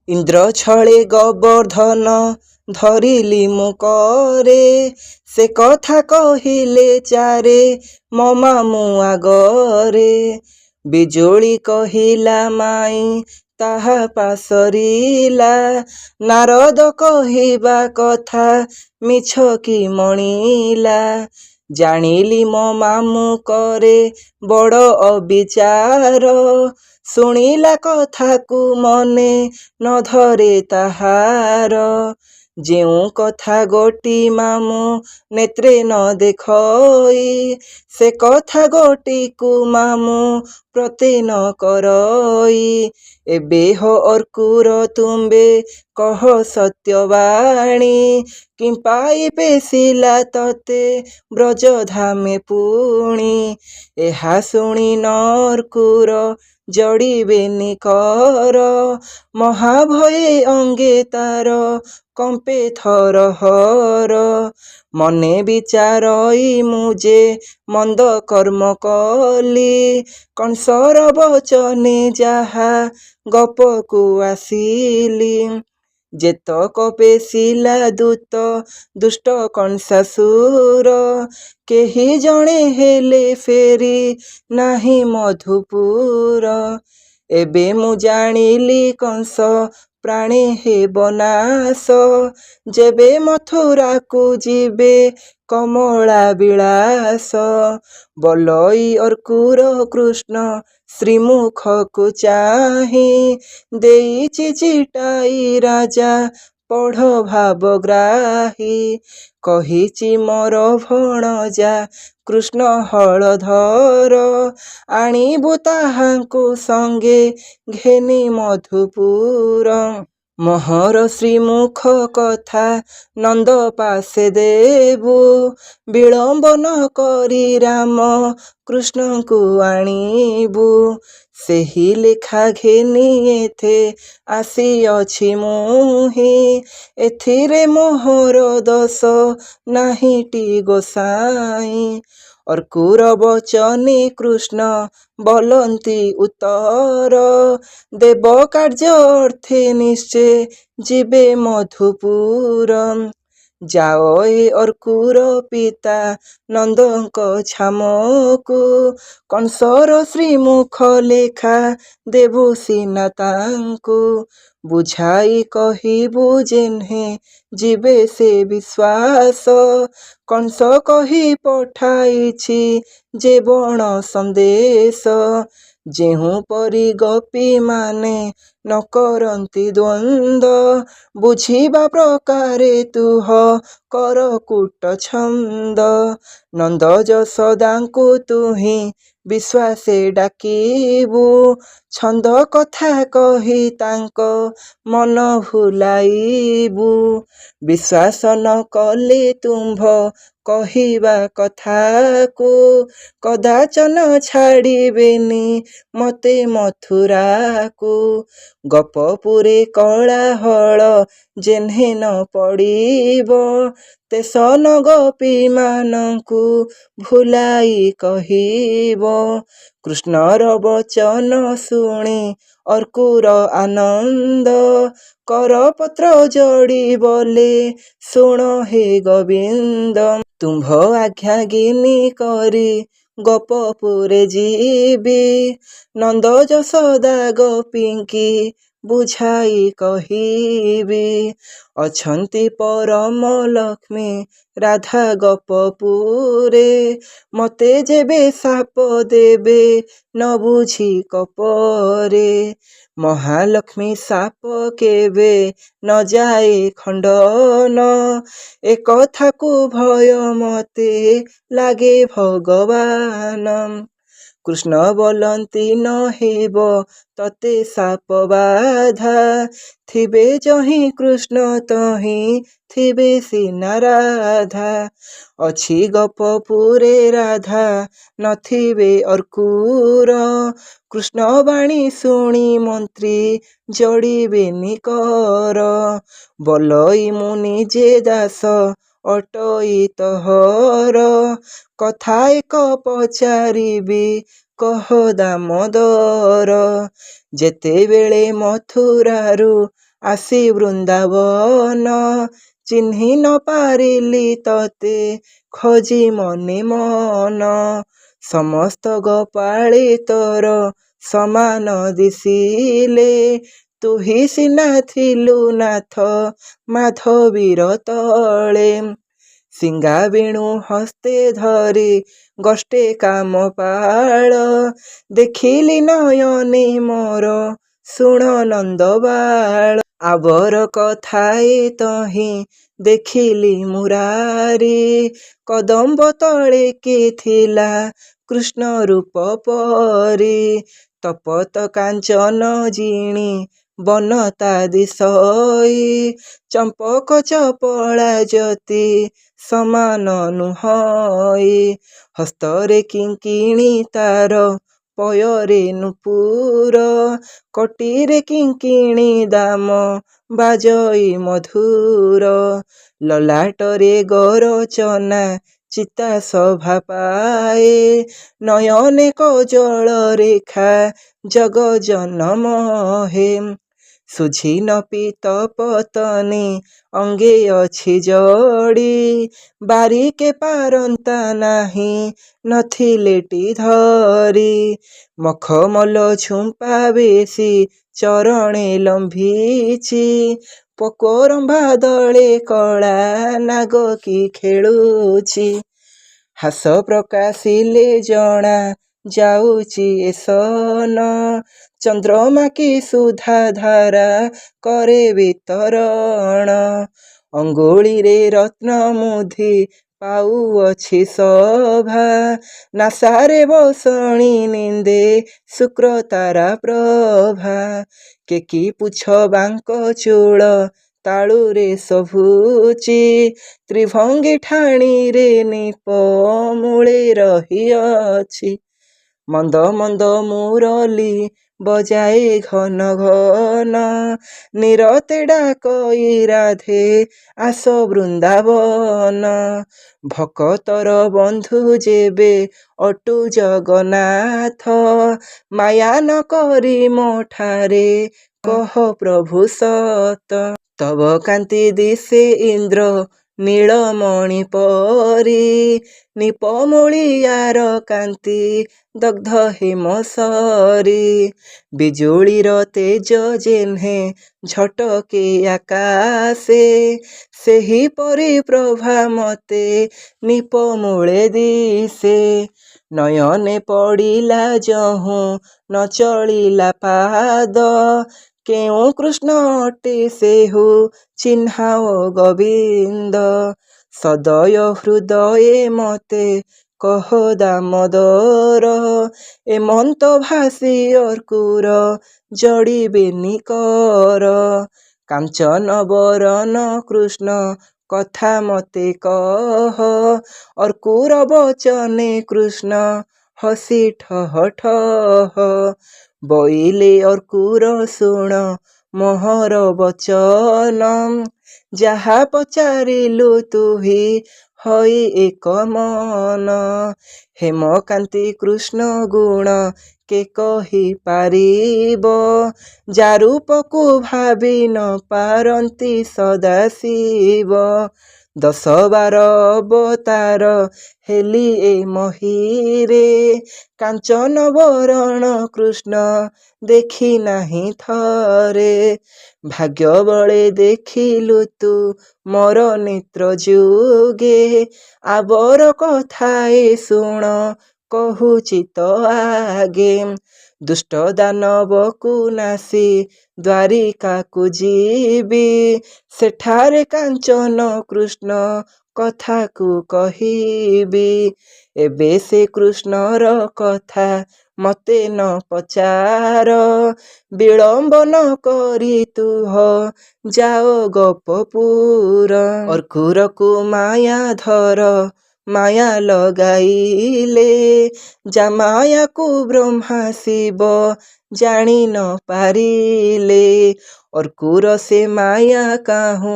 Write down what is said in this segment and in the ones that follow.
ଇନ୍ଦ୍ର ଛଳେ ଗୋବର୍ଦ୍ଧନ ଧରିଲି ମୁଁ କରେ, ସେ କଥା କହିଲେ ଚାରେ ମୋ ମାମୁଁ ଆଗରେ। ବିଜୁଳି କହିଲା ମାଇଁ ତାହା ପାସରିଲା, ନାରଦ କହିବା କଥା ମିଛ କି ମଣିଲା। ଜାଣିଲି ମୋ ମାମୁଁ କରେ ବଡ଼ ଅବିଚାର, ଶୁଣିଲା କଥାକୁ ମନେ ନ ଧରେ ତାହାର। ଯେଉଁ କଥା ଗୋଟି ମାମୁଁ ନେତ୍ରେ ନ ଦେଖଇ, ସେ କଥା ଗୋଟିକୁ ମାମୁଁ ପ୍ରତି ନ କରଇ। ଏବେ ହୋ ଅର୍କୁର ତୁମ୍ବେ କହ ସତ୍ୟବାଣୀ, କି ପାଇ ପେଶିଲା ତତେ ବ୍ରଜଧାମେ ପୁଣି। ଏହା ଶୁଣି ନର୍କୁର ଜଡ଼ିବେନି କର, ମହାଭୟେ ଅଙ୍ଗେ ତାର କମ୍ପେ ଥରହର। ମନେ ବିଚାରଇ ମୁଁ ଯେ ମନ୍ଦ କର୍ମ କଲି, କଂସର ବଚନେ ଯାହା ଗପକୁ ଆସିଲି। ଯେତକ ପେଶିଲା ଦୂତ ଦୁଷ୍ଟ କଂସାସୁର, କେହି ଜଣେ ହେଲେ ଫେରି ନାହିଁ ମଧୁପୁର। ଏବେ ମୁଁ ଜାଣିଲି କଂସ ପ୍ରାଣେ ହେବ ନାଶ, ଯେବେ ମଥୁରାକୁ ଯିବେ କମଳା ବିଳାସ। ବଲଇ ଅର୍କୁର କୃଷ୍ଣ ଶ୍ରୀମୁଖକୁ ଚାହିଁ, ଦେଇଛି ଚିଟାଇ ରାଜା ପଢ଼ ଭାବଗ୍ରାହୀ। କହିଛି ମୋର ଭଣଜା କୃଷ୍ଣ ହଳଧର, ଆଣିବୁ ତାହାଙ୍କୁ ସଙ୍ଗେ ଘେନି ମଧୁପୁର। ମୋହର ଶ୍ରୀମୁଖ କଥା ନନ୍ଦ ପାଶେ ଦେବୁ, ବିଳମ୍ବ ନ କରି ରାମ କୃଷ୍ଣଙ୍କୁ ଆଣିବୁ। ସେହି ଲେଖା ଘେନି ଏଥେ ଆସିଅଛି ମୁହିଁ, ଏଥିରେ ମୋହର ଦୋଷ ନାହିଁଟି ଗୋସାଇଁ। ଅର୍କୁର ବଚନେ କୃଷ୍ଣ ବୋଲନ୍ତି ଉତ୍ତର, ଦେବ କାର୍ଯ୍ୟ ଅର୍ଥେ ନିଶ୍ଚେ ଯିବେ ମଧୁପୁର। ଯାଅ ଏ ଅର୍କୁର ପିତା ନନ୍ଦଙ୍କ ଛାମକୁ, କଂସର ଶ୍ରୀମୁଖ ଲେଖା ଦେବୁ ସିନା ତାଙ୍କୁ। ବୁଝାଇ କହିବୁ ଯେହ୍ନେ ଯିବେ ସେ ବିଶ୍ୱାସ, କଂସ କହି ପଠାଇଛି ଯେ ବଣ ସନ୍ଦେଶ। ଯେଉଁପରି ଗୋପୀମାନେ ନ କରନ୍ତି ଦ୍ୱନ୍ଦ, ବୁଝିବା ପ୍ରକାରେ ତୁହ କର କୂଟ ଛନ୍ଦ। ନନ୍ଦ ଯଶୋଦାଙ୍କୁ ତୁହି ବିଶ୍ୱାସେ ଡାକିବୁ, ଛନ୍ଦ କଥା କହି ତାଙ୍କ ମନ ଭୁଲାଇବୁ। ବିଶ୍ୱାସ ନ କଲେ ତୁମ୍ଭ କହିବା କଥାକୁ, କଦାଚନ ଛାଡ଼ିବେନି ମତେ ମଥୁରାକୁ। ଗୋପପୁରେ କୋଳାହଳ ଯେହ୍ନେ ନ ପଡ଼ିବ, ତେସନ ଗୋପୀମାନଙ୍କୁ ଭୁଲାଇ କହିବ। କୃଷ୍ଣର ବଚନ ଶୁଣି ଅର୍କୁର ଆନନ୍ଦ, କରପତ୍ର ଯୋଡ଼ି ବୋଲେ ଶୁଣ ହେ ଗୋବିନ୍ଦ। ତୁମ୍ଭ ଆଜ୍ଞା ଘିନି କରି ଗୋପପୁରେ ଯିବି, ନନ୍ଦ ଯଶୋଦା ଗୋପୀଙ୍କି ବୁଝାଇ କହିବି। ଅଛନ୍ତି ପରମ ଲକ୍ଷ୍ମୀ ରାଧା ଗୋପପୁରେ, ମତେ ଯେବେ ଶାପ ଦେବେ ନ ବୁଝି କୋପରେ। ମହାଲକ୍ଷ୍ମୀ ଶାପ କେବେ ନ ଯାଏ ଖଣ୍ଡନ, ଏ କଥାକୁ ଭୟ ମତେ ଲାଗେ ଭଗବାନ। କୃଷ୍ଣ ବୋଲନ୍ତି ନ ହେବ ତତେ ଶାପ ବାଧା, ଥିବେ ଯହିଁ କୃଷ୍ଣ ତହିଁ ଥିବେ ସିନା ରାଧା। ଅଛି ଗୋପପୁରେ ରାଧା ନଥିବେ ଅର୍କୁର, କୃଷ୍ଣ ବାଣୀ ଶୁଣି ମନ୍ତ୍ରୀ ଯୋଡ଼ିବେନି କର। ବୋଲଇ ମୁଁ ନିଜେ ଦାସ ଅଟଇ ତୋହର, କଥା ଏକ ପଚାରିବି କହ ଦାମୋଦର। ଯେତେବେଳେ ମଥୁରାରୁ ଆସି ବୃନ୍ଦାବନ। ଚିହ୍ନି ନ ପାରିଲି ତତେ ଖୋଜି ମନେ ମନ। ସମସ୍ତ ଗୋପାଳି ତୋର ସମାନ ଦିଶିଲେ। ତୁହି ସିନା ଥିଲୁ ନାଥ ମାଧବୀର ତଳେ। ସିଙ୍ଗା ବେଣୁ ହସ୍ତେ ଧରି ଗୋଷ୍ଠେ କାମ ପାଳ। ଦେଖିଲି ନୟନେ ମୋର ଶୁଣ ନନ୍ଦବାଳ। ଆବର କଥାଏ ତହିଁ ଦେଖିଲି ମୁରାରି। କଦମ୍ବ ତଳେ କି ଥିଲା କୃଷ୍ଣ ରୂପ ପରି। ତପତ କାଞ୍ଚନ ଜିଣି ବନତା ଦିଶଇ। ଚମ୍ପକ ଚପଳା ଜ୍ୟୋତି ସମାନ ନୁହଁଇ। ହସ୍ତରେ କିଙ୍କିଣୀ ତାର ପୟରେ ନୂପୁର। କୋଟିରେ କିଙ୍କିଣୀ ଦାମ ବାଜଇ ମଧୁର। ଲଲାଟରେ ଗୋରଚନା ଚିତା ଶୋଭା ପାଏ। ନୟନେ କଜଳ ରେଖା ଜଗ ଜନ ମୋହେ। ସୁଝି ନ ପିତ ପତନି ଅଙ୍ଗେ ଅଛି ଯୋଡ଼ି। ବାରିକେ ପାରନ୍ତା ନାହିଁ ନଥିଲେଟି ଧରି। ମଖମଲ ଝୁମ୍ପା ବେଶୀ ଚରଣେ ଲମ୍ଭିଛି। ପୋକରମ୍ଭା ଦଳେ କଳା ନାଗ କି ଖେଳୁଛି। ହାସ ପ୍ରକାଶିଲେ ଜଣା ଯାଉଛି ଏ ସନ। ଚନ୍ଦ୍ରମା କି ସୁଧା ଧାରା କରେ ବିତରଣ। ଅଙ୍ଗୁଳିରେ ରତ୍ନ ମୁଦି ପାଉଅଛି ଶୋଭା। ନାସାରେ ବସଣି ନିନ୍ଦେ ଶୁକ୍ର ତାରା ପ୍ରଭା। କେକି ପୁଛ ବାଙ୍କ ଚୂଳ ତାଳୁରେ ଶୋଭୁଛି। ତ୍ରିଭଙ୍ଗୀ ଠାଣିରେ ନିପ ମୂଳେ ରହିଅଛି। ମନ୍ଦ ମନ୍ଦ ମୁରଲି ବଜାଏ ଘନ ଘନ। ନିରତେ ଡାକଇ ରାଧେ ଆସ ବୃନ୍ଦାବନ। ଭକତର ବନ୍ଧୁ ଯେବେ ଅଟୁ ଜଗନ୍ନାଥ। ମାୟା ନ କରି ମୋ ଠାରେ କହ ପ୍ରଭୁ ସତ। ତବ କାନ୍ତି ଦିଶେ ଇନ୍ଦ୍ର ନୀଳମଣି ପରି। ନିପମୂଳିଆର କାନ୍ତି ଦଗ୍ଧ ହେମ ସରି। ବିଜୁଳିର ତେଜ ଯେହ୍ନେ ଝଟକେ ଆକାଶେ। ସେହିପରି ପ୍ରଭା ମତେ ନିପମୂଳେ ଦିଶେ। ନୟନେ ପଡ଼ିଲା ଯହୁଁ ନ ଚଳିଲା ପାଦ। କେଉଁ କୃଷ୍ଣ ଅଟେ ସେହୁ ଚିହ୍ନାଅ ଗୋବିନ୍ଦ। ସଦୟ ହୃଦୟେ ମତେ କହ ଦାମୋଦର। ଏମନ୍ତ ଭାଷୀ ଅର୍କୁର ଯୋଡ଼ିବେନି କର। କାଞ୍ଚନ ବରନ କୃଷ୍ଣ କଥା ମତେ କହ। ଅର୍କୁର ବଚନେ କୃଷ୍ଣ ହସି ଠହ ଠହ। ବୋଇଲେ ଅର୍କୁର ଶୁଣ ମୋହର ବଚନ। ଯାହା ପଚାରିଲୁ ତୁହି ହୋଇ ଏକ ମନ। ହେମକାନ୍ତି କୃଷ୍ଣ ଗୁଣ କେ କହି ପାରିବ। ଯା ରୂପକୁ ଭାବି ନ ପାରନ୍ତି ସଦାଶିବ। 10 12 ଅବତାର ହେଲି ଏ ମହୀରେ। କାଞ୍ଚନ ବରଣ କୃଷ୍ଣ ଦେଖି ନାହିଁ ଥରେ। ଭାଗ୍ୟ ବଳେ ଦେଖିଲୁ ତୁ ମୋର ନେତ୍ର ଯୁଗେ। ଆବର କଥାଏ ଶୁଣ କହୁଛି ତ ଆଗେ। ଦୁଷ୍ଟ ଦାନବକୁ ନାଶି ଦ୍ୱାରିକାକୁ ଯିବି। ସେଠାରେ କାଞ୍ଚନ କୃଷ୍ଣ କଥାକୁ କହିବି। ଏବେ ସେ କୃଷ୍ଣର କଥା ମତେ ନ ପଚାର। ବିଳମ୍ବ ନ କରି ତୁହ ଯାଅ ଗୋପପୁର। ଅର୍କୁରକୁ ମାୟା ଧର ମାୟା ଲଗାଇଲେ। ଯା ମାୟାକୁ ବ୍ରହ୍ମା ଶିବ ଜାଣି ନ ପାରିଲେ। ଅର୍କୁର ସେ ମାୟା କାହୁଁ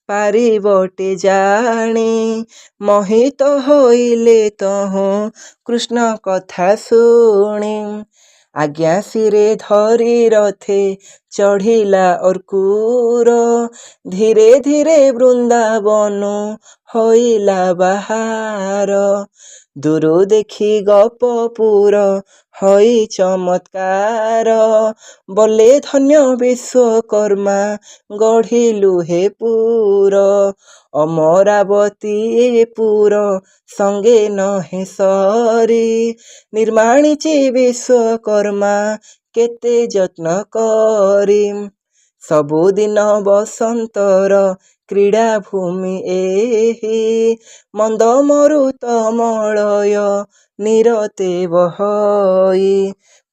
ପାରିବଟେ ଜାଣି। ମୋହିତ ହୋଇଲେ ତହୁଁ କୃଷ୍ଣ କଥା ଶୁଣି। ଆଜ୍ଞା ଶିରେ ଧରି ରଥେ ଚଢ଼ିଲା ଅର୍କୁର, ଧୀରେ ଧୀରେ ବୃନ୍ଦାବନ ହୋଇଲା ବାହାର। ଦୂରୁ ଦେଖି ଗୋପପୁର ହୋଇ ଚମତ୍କାର, ବୋଲେ ଧନ୍ୟ ବିଶ୍ୱକର୍ମା ଗଢ଼ିଲୁ ହେ ପୁର। ଅମରାବତୀ ଏ ପୁର ସଙ୍ଗେ ନହେ ସରି, ନିର୍ମାଣିଛି ବିଶ୍ୱକର୍ମା କେତେ ଯତ୍ନ କରି। ସବୁଦିନ ବସନ୍ତର କ୍ରୀଡ଼ା ଭୂମି ଏହି, ମନ୍ଦ ମରୁତ ମଳୟ ନିରତେ ବହଇ।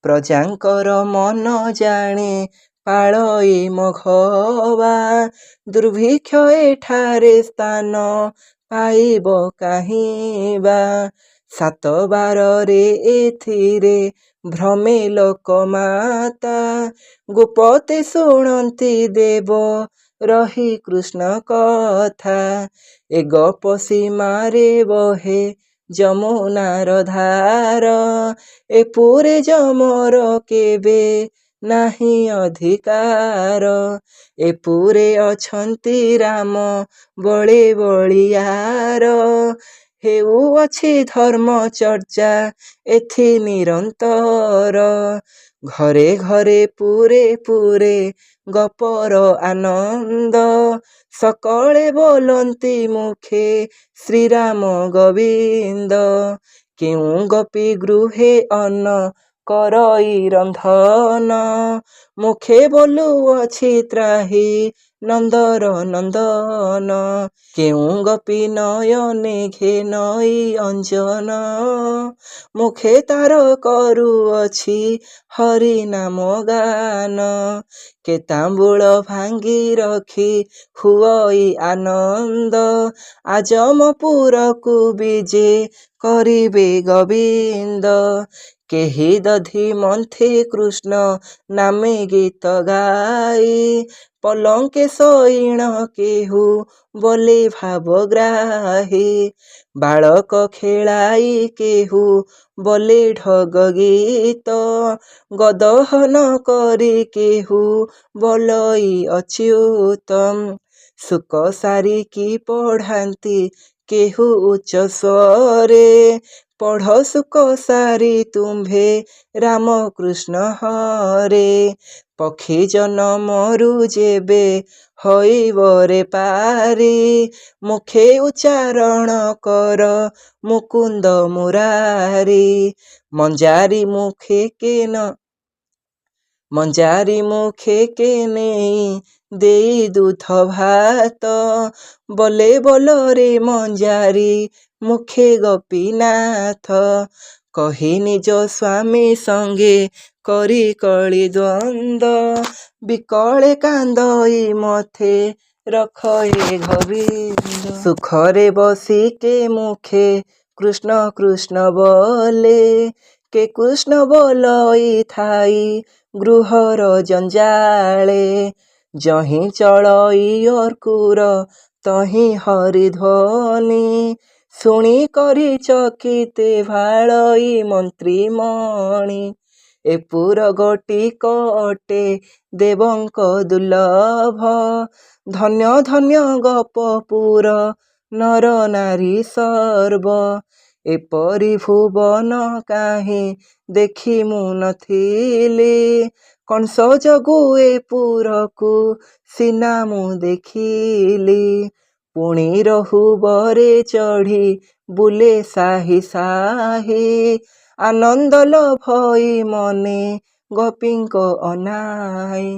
ପ୍ରଜାଙ୍କର ମନ ଜାଣେ ପାଳଇ ମଘବା, ଦୁର୍ଭିକ୍ଷ ଏଠାରେ ସ୍ଥାନ ପାଇବ କାହିଁ ବା। ସାତ ବାରରେ ଏଥିରେ ଭ୍ରମେ ଲୋକମାତା, ଗୋପତେ ଶୁଣନ୍ତି ଦେବ ରହି କୃଷ୍ଣ କଥା। ଏ ଗୋପ ସୀମାରେ ବହେ ଯମୁନାର ଧାର, ଏ ପୁରେ ଯମର କେବେ ନାହିଁ ଅଧିକାର। ଏ ପୁରେ ଅଛନ୍ତି ରାମ ବଳେ ବଳିୟାର, ହେଉଅଛି ଧର୍ମ ଚର୍ଚ୍ଚା ଏଥି ନିରନ୍ତର। ଘରେ ଘରେ ପୁରେ ପୁରେ ଗୋପର ଆନନ୍ଦ, ସକଳେ ବୋଲନ୍ତି ମୁଖେ ଶ୍ରୀରାମ ଗୋବିନ୍ଦ। କେଉଁ ଗୋପୀ ଗୃହେ ଅନ୍ନ କରଇ ରନ୍ଧନ, ମୁଖେ ବୋଲୁଅଛି ତ୍ରାହି ନନ୍ଦର ନନ୍ଦନ। କେଉଁ ଗୋପୀ ନୟନେ ଘେନଇ ଅଞ୍ଜନ, ମୁଖେ ତାର କରୁଅଛି ହରି ନାମ ଗାନ। କେ ତାମ୍ବୁଳ ଭାଙ୍ଗି ରଖି ହୁଅଇ ଆନନ୍ଦ, ଆଜମପୁରକୁ ବିଜେ କରିବେ ଗୋବିନ୍ଦ। କେହି ଦଧି ମନ୍ଥେ କୃଷ୍ଣ ନାମେ ଗୀତ ଗାଇ, ପଲଙ୍କେ ଶୟିଣ କେହୁ ବୋଲେ ଭାବଗ୍ରାହୀ। ବାଳକ ଖେଳାଇ କେହୁ ବୋଲେ ଢଗ ଗୀତ, ଗୋଦହନ କରି କେହୁ ବୋଲଇ ଅଚ୍ୟୁତ। ଶୁକ ସାରିକି ପଢ଼ାନ୍ତି କେହୁ ଉଚ୍ଚ ସ୍ୱରେ, ପଢ଼ ଶୁକ ସାରି ତୁମ୍ଭେ ରାମ କୃଷ୍ଣ ହରେ। ପକ୍ଷୀ ଜନମରୁ ଯେବେ ହୋଇବ ରେ ପାରି, ମୁଖେ ଉଚ୍ଚାରଣ କର ମୁକୁନ୍ଦ ମୁରାରି। ମଞ୍ଜାରି ମୁଖେ କେ ନେଇ ଦେଇ ଦୁଧ ଭାତ, ବୋଲେ ବୋଲରେ ମଞ୍ଜାରି ମୁଖେ ଗୋପୀନାଥ। କହି ନିଜ ସ୍ୱାମୀ ସଙ୍ଗେ କରି କଳି ଦ୍ୱନ୍ଦ, ବିକଳେ କାନ୍ଦଇ ମଥେ ରଖ ଏ ଗୋବିନ୍ଦ। ସୁଖରେ ବସି କେ ମୁଖେ କୃଷ୍ଣ କୃଷ୍ଣ ବୋଲେ, କେ କୃଷ୍ଣ ବୋଲଇ ଥାଇ ଗୃହର ଜଞ୍ଜାଳେ। ଯହିଁ ଚଳଇ ଅର୍କୁର ତହିଁ ହରି ଧ୍ୱନି, ଶୁଣି କରି ଚକିତେ ଭାଳଇ ମନ୍ତ୍ରୀମଣି। ଏ ପୁର ଗୋଟିକ ଅଟେ ଦେବଙ୍କ ଦୁର୍ଲଭ, ଧନ୍ୟ ଧନ୍ୟ ଗୋପପୁର ନର ନାରୀ ସର୍ବ। ଏପରି ଭୁବନ କାହିଁ ଦେଖି ମୁଁ ନଥିଲି, କଂସ ଯୋଗୁ ଏ ପୁରକୁ ସିନା ମୁଁ ଦେଖିଲି। ପୁଣି ରହୁବରେ ଚଢ଼ି ବୁଲେ ସାହି ସାହି, ଆନନ୍ଦ ଲୋଭଇ ମନେ ଗୋପୀଙ୍କ ଅନାଇ।